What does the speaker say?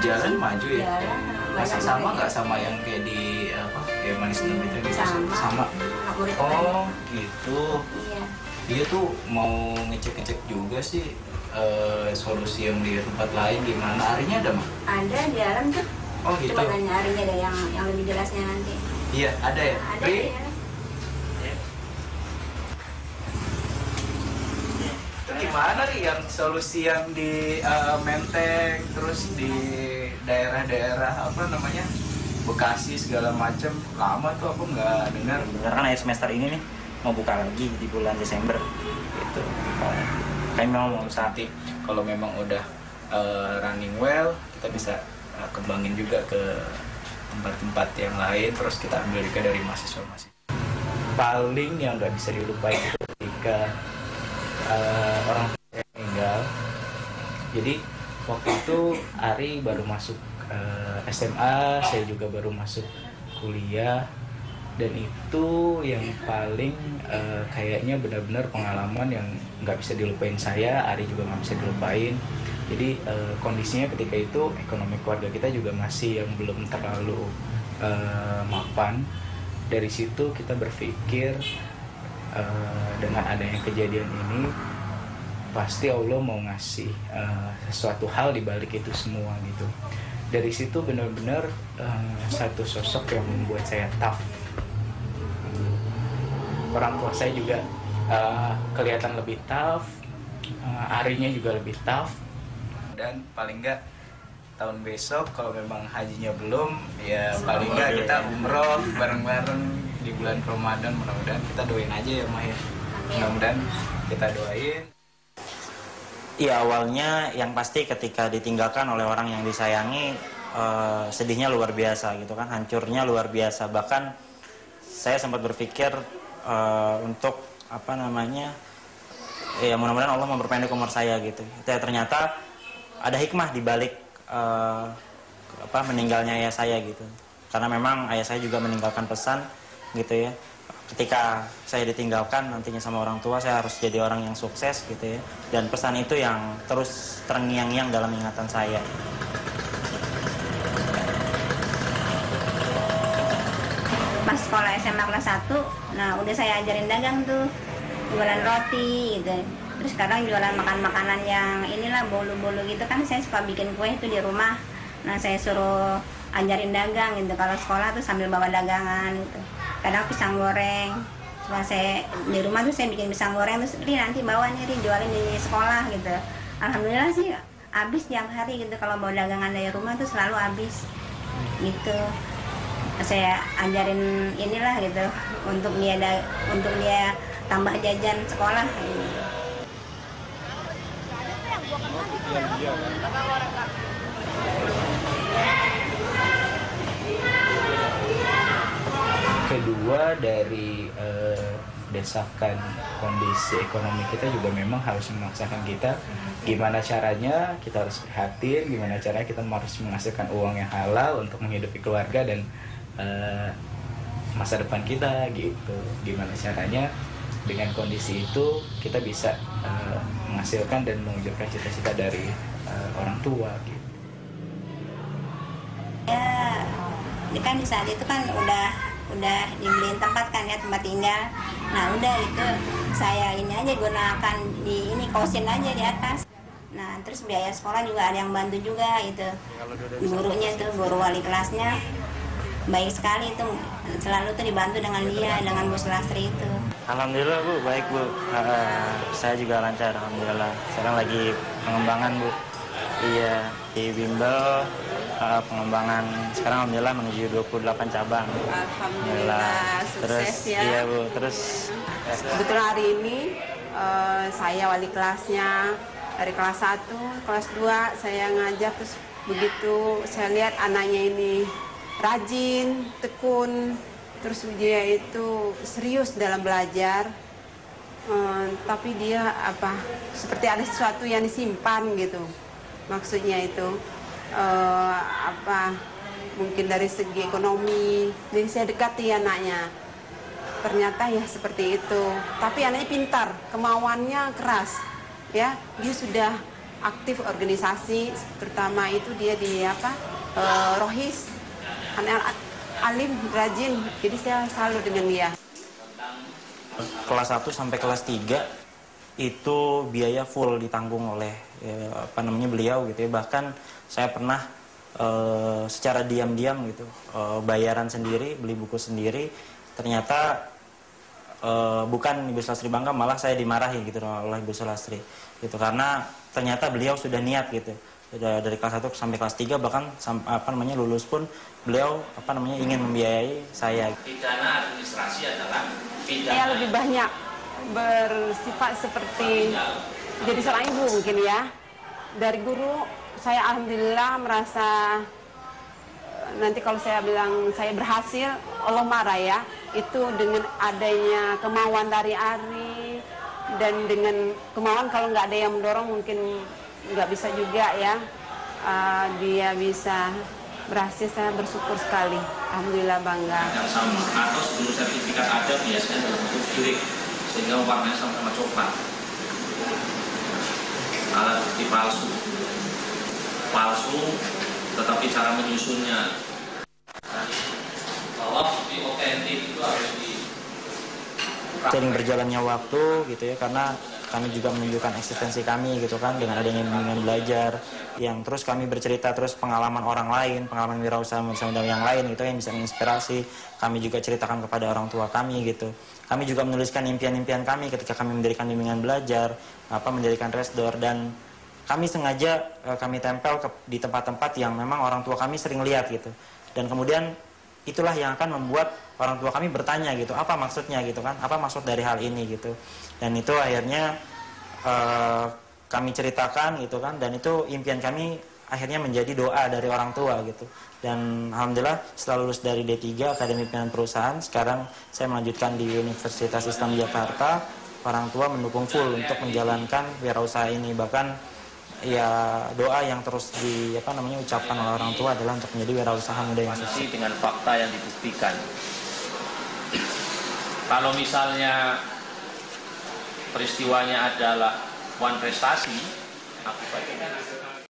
jalan maju ya. Jalan, Masih banyak sama banget. nggak sama yang kayak di apa kayak manis itu gitu? Sama. Favorit Oh gitu. Iya. Dia tuh mau ngecek juga sih solusi yang di tempat lain gimana. Arinya ada mah? Ada di dalam tuh. Oh gitu. Coba tanya Arinya ada yang lebih jelasnya nanti. Iya ada ya. Ada Ri? ya. Itu gimana nih yang solusi yang di Menteng terus di daerah-daerah apa namanya Bekasi segala macam lama tuh aku nggak dengar. Bener kan akhir semester ini nih mau buka lagi di bulan Desember gitu. Kami memang mau usaha. Nanti kalau memang udah running well kita bisa kembangin juga ke tempat-tempat yang lain terus kita ambil juga dari mahasiswa-mahasiswa. Paling yang nggak bisa dilupain itu ketika orang tua saya meninggal. Jadi waktu itu Ari baru masuk SMA, saya juga baru masuk kuliah, dan itu yang paling kayaknya benar-benar pengalaman yang nggak bisa dilupain saya. Ari juga nggak bisa dilupain. Jadi kondisinya ketika itu ekonomi keluarga kita juga masih yang belum terlalu mapan. Dari situ kita berpikir dengan adanya kejadian ini pasti Allah mau ngasih sesuatu hal di balik itu semua gitu. Dari situ benar-benar satu sosok yang membuat saya tough. Orang tua saya juga kelihatan lebih tough, Arinya juga lebih tough. Dan paling nggak tahun besok kalau memang hajinya belum, ya paling nggak kita umroh bareng-bareng di bulan Ramadan. Mudah-mudahan kita doain aja ya Mah ya. Mudah-mudahan kita doain. Iya, awalnya yang pasti ketika ditinggalkan oleh orang yang disayangi, sedihnya luar biasa gitu kan, hancurnya luar biasa. Bahkan saya sempat berpikir untuk apa namanya, ya mudah-mudahan Allah memperpendek umur saya gitu. Ternyata ada hikmah di balik meninggalnya ayah saya gitu. Karena memang ayah saya juga meninggalkan pesan gitu ya. Ketika saya ditinggalkan nantinya sama orang tua, saya harus jadi orang yang sukses gitu ya. Dan pesan itu yang terus terngiang-ngiang dalam ingatan saya. Pas sekolah SMA kelas 1, nah udah saya ajarin dagang tuh, jualan roti gitu. Terus sekarang jualan makanan yang inilah bolu-bolu gitu kan, saya suka bikin kue itu di rumah. Nah saya suruh ajarin dagang gitu, kalau sekolah tuh sambil bawa dagangan gitu. Kadang pisang goreng, setelah saya di rumah tuh saya bikin pisang goreng, terus nanti bawa nih jualin di sekolah gitu. Alhamdulillah sih habis tiap hari gitu, kalau bawa dagangan dari rumah tuh selalu habis gitu. Saya ajarin inilah gitu untuk dia tambah jajan sekolah gitu. Kedua dari desakan kondisi ekonomi kita juga memang harus memaksakan kita gimana caranya kita harus prihatin, gimana caranya kita harus menghasilkan uang yang halal untuk menghidupi keluarga dan masa depan kita gitu. Gimana caranya dengan kondisi itu kita bisa menghasilkan dan mewujudkan cita-cita dari orang tua gitu. Ya, ini kan di saat itu kan udah dibeliin tempat kan ya, tempat tinggal. Nah udah itu saya ini aja gunakan di ini kosin aja di atas. Nah terus biaya sekolah juga ada yang bantu juga itu. Gurunya tuh, guru wali kelasnya baik sekali itu, selalu tuh dibantu dengan dia, dengan Bu Selastri itu. Alhamdulillah Bu, baik Bu. Saya juga lancar, alhamdulillah. Sekarang lagi pengembangan Bu. Iya, di bimbel pengembangan sekarang alhamdulillah menuju 28 cabang. Alhamdulillah sukses terus, ya. Iya Bu, terus kebetulan hari ini saya wali kelasnya dari kelas 1, kelas 2 saya ngajar, terus begitu saya lihat anaknya ini rajin, tekun, terus dia itu serius dalam belajar. Tapi dia seperti ada sesuatu yang disimpan gitu. Maksudnya itu mungkin dari segi ekonomi. Jadi saya dekati anaknya. Ternyata ya seperti itu. Tapi anaknya pintar, kemauannya keras. Ya, dia sudah aktif organisasi, terutama itu dia di Rohis, anak alim, rajin, jadi saya selalu dengan dia. Kelas 1 sampai kelas 3 itu biaya full ditanggung oleh beliau gitu ya. Bahkan saya pernah secara diam-diam gitu bayaran sendiri, beli buku sendiri. Ternyata bukan Ibu Sulastri bangga, malah saya dimarahi gitu oleh Ibu Sulastri gitu, karena ternyata beliau sudah niat gitu. Sudah dari kelas 1 sampai kelas 3, bahkan lulus pun beliau ingin membiayai saya. Pidana administrasi adalah pidana Saya lebih banyak bersifat seperti jadi seorang ibu mungkin ya. Dari guru saya alhamdulillah merasa nanti kalau saya bilang saya berhasil, Allah marah ya. Itu dengan adanya kemauan dari Ari dan dengan kemauan, kalau nggak ada yang mendorong mungkin nggak bisa juga ya. Dia bisa berhasil, saya bersyukur sekali. Alhamdulillah bangga. yang sama, atau sebelum sertifikat ada biasanya dalam bentuk girik sehingga warnanya sama-sama coklat. Alat bukti palsu tetapi cara menyusunnya bahwa bukti otentik itu harus di Sering berjalannya waktu gitu ya, karena kami juga menunjukkan eksistensi kami gitu kan, dengan adanya bimbingan belajar yang terus kami bercerita terus pengalaman orang lain, pengalaman wirausaha yang lain gitu yang bisa menginspirasi. Kami juga ceritakan kepada orang tua kami gitu. Kami juga menuliskan impian-impian kami ketika kami mendirikan bimbingan belajar, mendirikan resdor, dan kami sengaja kami tempel di tempat-tempat yang memang orang tua kami sering lihat gitu. Dan kemudian itulah yang akan membuat orang tua kami bertanya gitu, apa maksudnya gitu kan, apa maksud dari hal ini gitu. Dan itu akhirnya kami ceritakan gitu kan, dan itu impian kami akhirnya menjadi doa dari orang tua gitu. Dan alhamdulillah setelah lulus dari D3 Akademi Pimpinan Perusahaan, sekarang saya melanjutkan di Universitas Islam Jakarta. Orang tua mendukung full untuk menjalankan wirausaha ini, bahkan ya doa yang terus ucapkan oleh orang tua adalah untuk menjadi wirausaha muda yang sukses. dengan fakta yang dibuktikan. Kalau misalnya peristiwanya adalah one prestasi, akibatnya